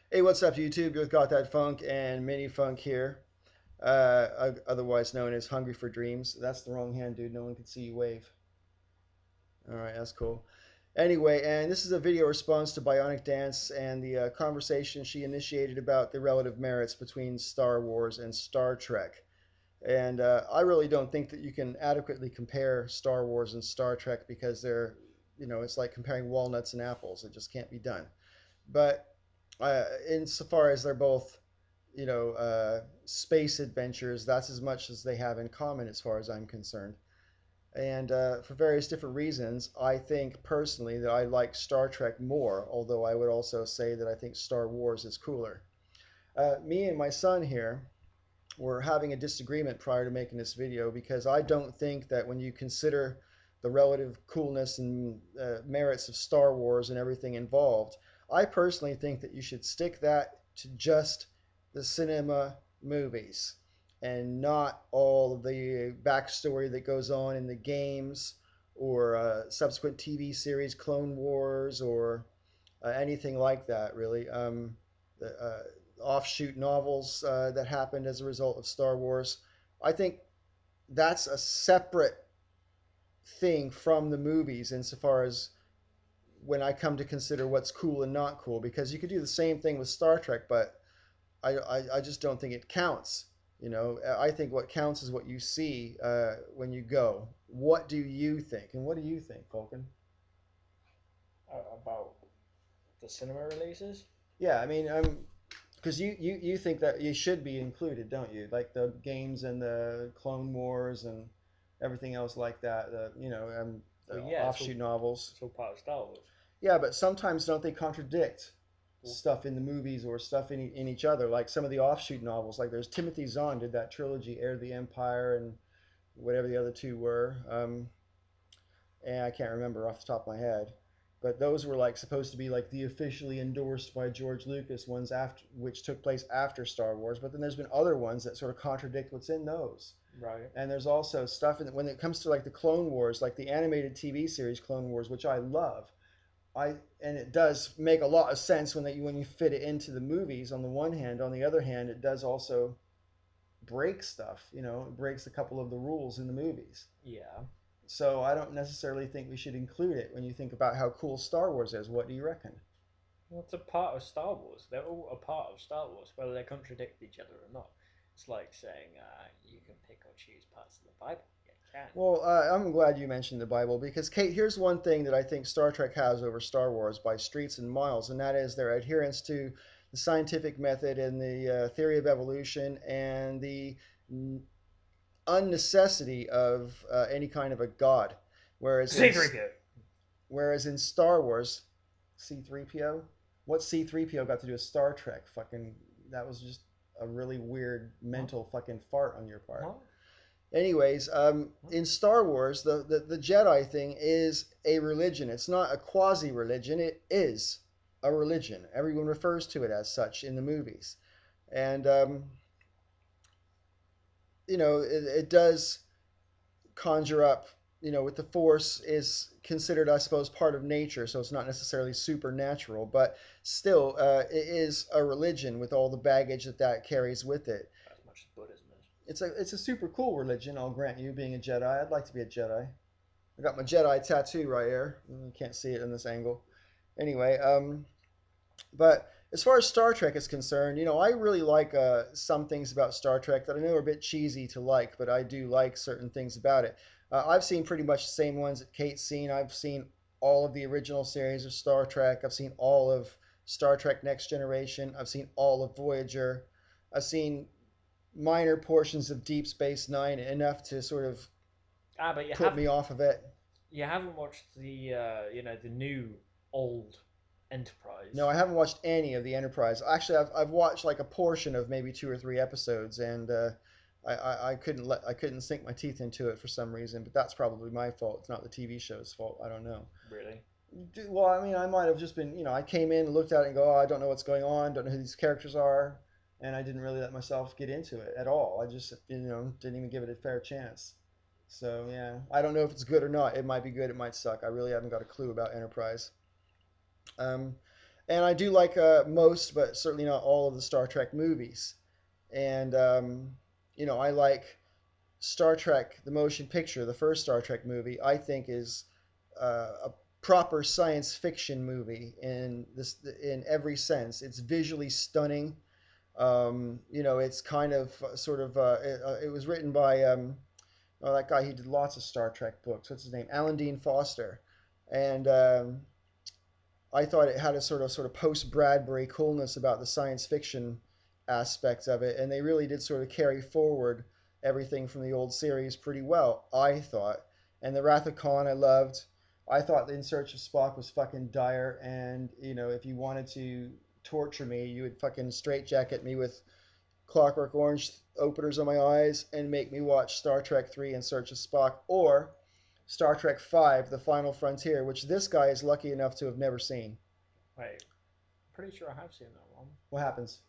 Hey, what's up, YouTube? You've got that funk and mini funk here, otherwise known as Hungry for Dreams. That's the wrong hand, dude. No one can see you wave. All right, that's cool. Anyway, and this is a video response to Bionic Dance and the conversation she initiated about the relative merits between Star Wars and Star Trek. And I really don't think that you can adequately compare Star Wars and Star Trek because it's like comparing walnuts and apples. It just can't be done. But insofar as they're both, space adventures, that's as much as they have in common as far as I'm concerned. And for various different reasons, I think personally that I like Star Trek more, although I would also say that I think Star Wars is cooler. Me and my son here were having a disagreement prior to making this video because I don't think that when you consider the relative coolness and merits of Star Wars and everything involved, I personally think that you should stick that to just the cinema movies and not all of the backstory that goes on in the games or subsequent TV series, Clone Wars, or anything like that, really. The offshoot novels that happened as a result of Star Wars. I think that's a separate thing from the movies insofar as when I come to consider what's cool and not cool, because you could do the same thing with Star Trek, but I just don't think it counts. I think what counts is what you see when you go. What do you think? And what do you think, Falcon? About the cinema releases. Yeah, I mean, because you think that you should be included, don't you? Like the games and the Clone Wars and everything else like that. The Well, yeah, offshoot novels. it's all part of Star Wars. Yeah, but sometimes don't they contradict Well, stuff in the movies or stuff in each other? Like some of the offshoot novels. Like there's Timothy Zahn did that trilogy, Heir to the Empire, and whatever the other two were. And I can't remember off the top of my head. But those were like supposed to be like the officially endorsed by George Lucas ones after which took place after Star Wars. But then there's been other ones that sort of contradict what's in those. right. And there's also stuff when it comes to like the Clone Wars, like the animated TV series Clone Wars, which I love. And it does make a lot of sense when you fit it into the movies on the one hand. On the other hand, it does also break stuff. It breaks a couple of the rules in the movies. Yeah. So I don't necessarily think we should include it when you think about how cool Star Wars is. What do you reckon? Well, it's a part of Star Wars. They're all a part of Star Wars, whether they contradict each other or not. It's like saying you can pick or choose parts of the Bible. Yeah, you can. Well, I'm glad you mentioned the Bible because, Kate, here's one thing that I think Star Trek has over Star Wars by streets and miles, and that is their adherence to the scientific method and the theory of evolution and the unnecessity of any kind of a god. Whereas in C-3PO. whereas in Star Wars, C3PO, what C3PO got to do with Star Trek? Fucking, that was just a really weird What? mental fucking fart on your part. What? Anyways, in Star Wars, the Jedi thing is a religion. It's not a quasi religion, it is a religion. Everyone refers to it as such in the movies. And, it does conjure up, with the Force is considered, I suppose, part of nature, so it's not necessarily supernatural, but still, it is a religion with all the baggage that carries with it. As much as Buddhism is. It's a super cool religion, I'll grant you, being a Jedi. I'd like to be a Jedi. I got my Jedi tattoo right here. You can't see it in this angle. Anyway, but as far as Star Trek is concerned, I really like some things about Star Trek that I know are a bit cheesy to like, but I do like certain things about it. I've seen pretty much the same ones that Kate's seen. I've seen all of the original series of Star Trek. I've seen all of Star Trek Next Generation. I've seen all of Voyager. I've seen minor portions of Deep Space Nine, enough to sort of But put me off of it. you haven't watched the the new old Enterprise. No, I haven't watched any of the Enterprise. Actually, I've watched like a portion of maybe 2 or 3 episodes, and I couldn't sink my teeth into it for some reason. But that's probably my fault. It's not the TV show's fault. I don't know. Really. Well, I mean, I might have just been, I came in, looked at it, and go, oh, I don't know what's going on, don't know who these characters are, and I didn't really let myself get into it at all. I just, didn't even give it a fair chance. So yeah, I don't know if it's good or not. It might be good, it might suck. I really haven't got a clue about Enterprise. Um, And I do like most, but certainly not all of the Star Trek movies. And I like Star Trek, the motion picture, the first Star Trek movie. I think is a proper science fiction movie in every sense. It's visually stunning. It's kind of sort of it was written by that guy. He did lots of Star Trek books. What's his name? Alan Dean Foster, and I thought it had a sort of post Bradbury coolness about the science fiction aspects of it, and they really did sort of carry forward everything from the old series pretty well, I thought. And the Wrath of Khan I loved. I thought the In Search of Spock was fucking dire, and if you wanted to torture me, you would fucking straitjacket me with Clockwork Orange openers on my eyes and make me watch Star Trek 3 In Search of Spock or Star Trek 5 The Final Frontier, which this guy is lucky enough to have never seen. Wait, pretty sure I have seen that one. What happens?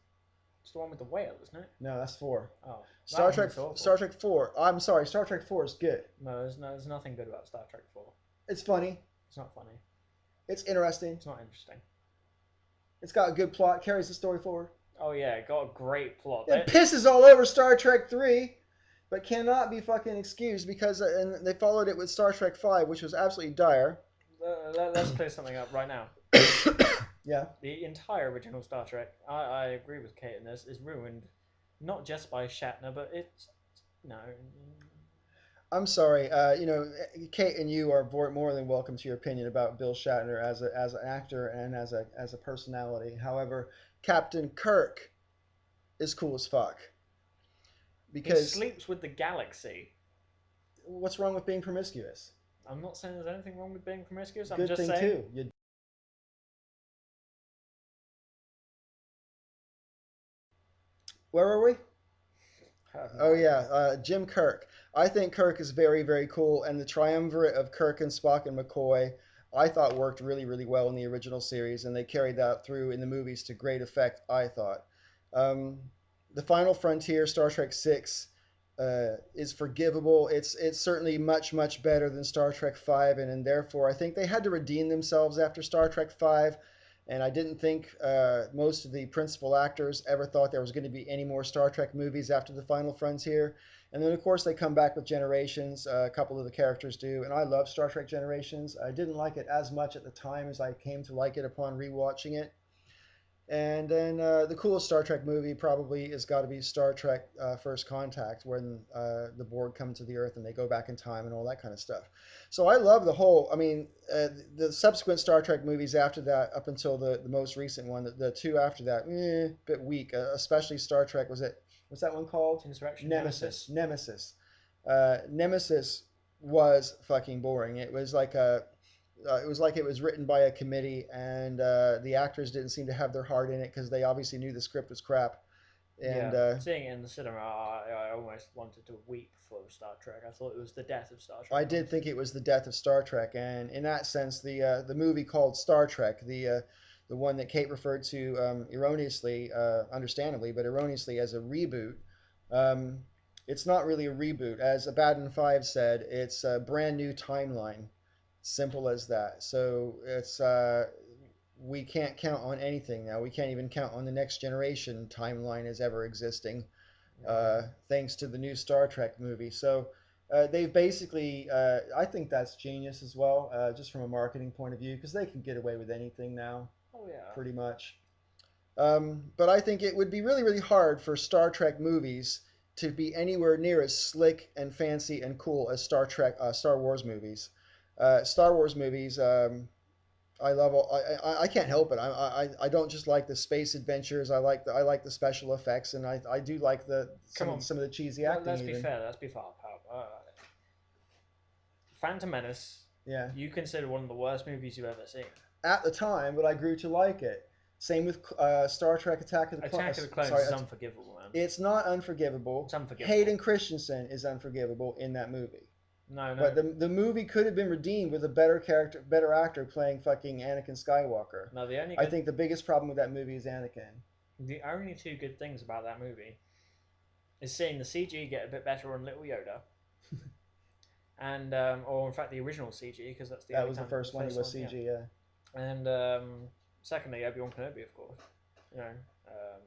It's the one with the whale, isn't it? No, that's 4. Oh, Star Trek Star Trek 4. I'm sorry, Star Trek 4 is good. No, there's nothing good about Star Trek 4. It's funny. It's not funny. It's interesting. It's not interesting. It's got a good plot, carries the story forward. Oh yeah, it got a great plot. It pisses all over Star Trek 3, but cannot be fucking excused because and they followed it with Star Trek 5, which was absolutely dire. Let's clear something up right now. Yeah. The entire original Star Trek, I agree with Kate in this, is ruined not just by Shatner, but it's no. I'm sorry. Kate and you are more than welcome to your opinion about Bill Shatner as an actor and as a personality. However, Captain Kirk is cool as fuck. Because he sleeps with the galaxy. What's wrong with being promiscuous? I'm not saying there's anything wrong with being promiscuous. I'm Good just thing saying. Too. Where were we? Oh yeah, Jim Kirk. I think Kirk is very, very cool, and the triumvirate of Kirk and Spock and McCoy, I thought worked really, really well in the original series, and they carried that through in the movies to great effect. I thought. Um, the Final Frontier, Star Trek Six, is forgivable. It's certainly much, much better than Star Trek Five, and therefore I think they had to redeem themselves after Star Trek Five. And I didn't think most of the principal actors ever thought there was going to be any more Star Trek movies after The Final Frontier. And then, of course, they come back with Generations. A couple of the characters do. And I love Star Trek Generations. I didn't like it as much at the time as I came to like it upon rewatching it. And then the coolest Star Trek movie probably has got to be Star Trek First Contact, when the Borg come to the Earth and they go back in time and all that kind of stuff. So I love the whole. I mean, the subsequent Star Trek movies after that, up until the most recent one, the two after that, bit weak. Especially Star Trek. What's that one called? Insurrection. Nemesis. Nemesis was fucking boring. It was like it was written by a committee, and the actors didn't seem to have their heart in it because they obviously knew the script was crap. And seeing it in the cinema, I almost wanted to weep for Star Trek. I thought it was the death of Star Trek. I did think it was the death of Star Trek, and in that sense, the movie called Star Trek, the one that Kate referred to erroneously, understandably, but erroneously as a reboot. It's not really a reboot, as Abaddon 5 said. It's a brand new timeline. Simple as that. So it's we can't count on anything now. We can't even count on the Next Generation timeline as ever existing, thanks to the new Star Trek movie. So they've basically, I think that's genius as well, just from a marketing point of view, because they can get away with anything now. Oh yeah. Pretty much. But I think it would be really, really hard for Star Trek movies to be anywhere near as slick and fancy and cool as Star Wars movies. Star Wars movies, I love. I can't help it. I don't just like the space adventures. I like the special effects, and I do like some of the cheesy acting. Let's be fair. Let's be fair, pal. Phantom Menace. Yeah. You consider one of the worst movies you've ever seen. At the time, but I grew to like it. Same with Star Trek Attack of the Clones. Attack of the Clones is unforgivable, man. It's not unforgivable. It's unforgivable. Hayden Christensen is unforgivable in that movie. No. But the movie could have been redeemed with a better actor playing fucking Anakin Skywalker. No, I think the biggest problem with that movie is Anakin. The only two good things about that movie is seeing the CG get a bit better on Little Yoda, and or in fact the original CG, because that was the first one. It was CG, yeah. And Secondly, Obi-Wan Kenobi, of course. You know, um,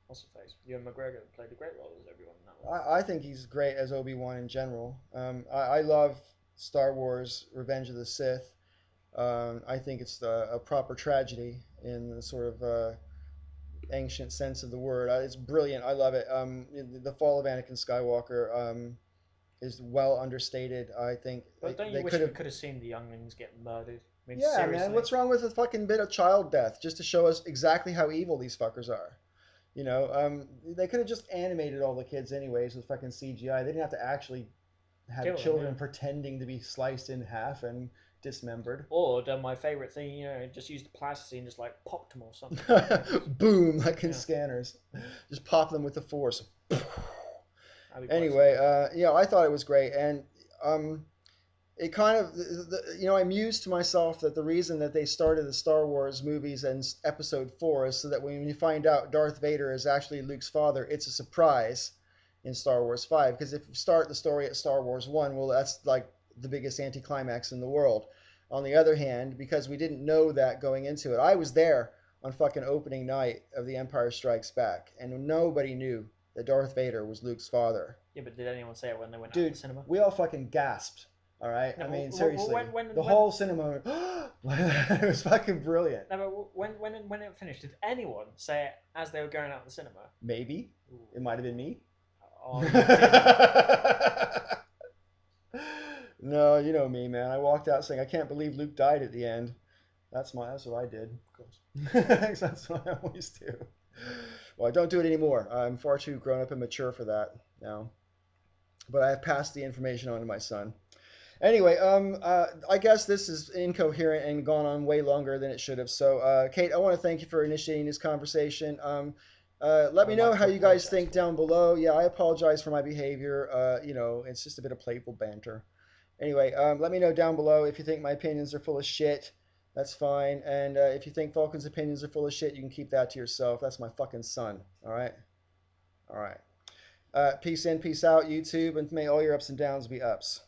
what's the face? Ewan McGregor played a great role as Obi-Wan in that one. I think he's great as Obi-Wan in general. I love Star Wars Revenge of the Sith. I think it's a proper tragedy in the sort of ancient sense of the word. It's brilliant. I love it. The fall of Anakin Skywalker is well understated. I think But don't you they wish could we have. could have seen the younglings get murdered? I mean, Yeah, man. seriously. What's wrong with a fucking bit of child death just to show us exactly how evil these fuckers are? They could have just animated all the kids anyways with fucking CGI. They didn't have to actually have Kill them, yeah. children pretending to be sliced in half and dismembered. Or done my favourite thing, just use the plasticine, just like popped them or something. Boom, like in Yeah, scanners. Just pop them with the force. that'd be quite Anyway, something. I thought it was great, and it kind of, I mused to myself that the reason that they started the Star Wars movies and Episode 4 is so that when you find out Darth Vader is actually Luke's father, it's a surprise in Star Wars 5. Because if you start the story at Star Wars 1, well, that's like the biggest anticlimax in the world. On the other hand, because we didn't know that going into it, I was there on fucking opening night of The Empire Strikes Back, and nobody knew that Darth Vader was Luke's father. Yeah, but did anyone say it when they went out to the Dude, cinema? we all fucking gasped. All right. No, I mean, but seriously, the whole cinema. It was fucking brilliant. no, but when it finished, did anyone say it as they were going out the cinema? Maybe Ooh. it might have been me. Oh, you didn't. No, you know me, man. I walked out saying, "I can't believe Luke died at the end." That's what I did. Of course. That's what I always do. Well, I don't do it anymore. I'm far too grown up and mature for that now. But I have passed the information on to my son. Anyway, I guess this is incoherent and gone on way longer than it should have. So, Kate, I want to thank you for initiating this conversation. Let I me would know like how to you guys apologise think for it. down below. Yeah, I apologize for my behavior. It's just a bit of playful banter. Anyway, let me know down below if you think my opinions are full of shit. That's fine. And if you think Falcon's opinions are full of shit, you can keep that to yourself. That's my fucking son. All right? All right. Peace in, peace out, YouTube, and may all your ups and downs be ups.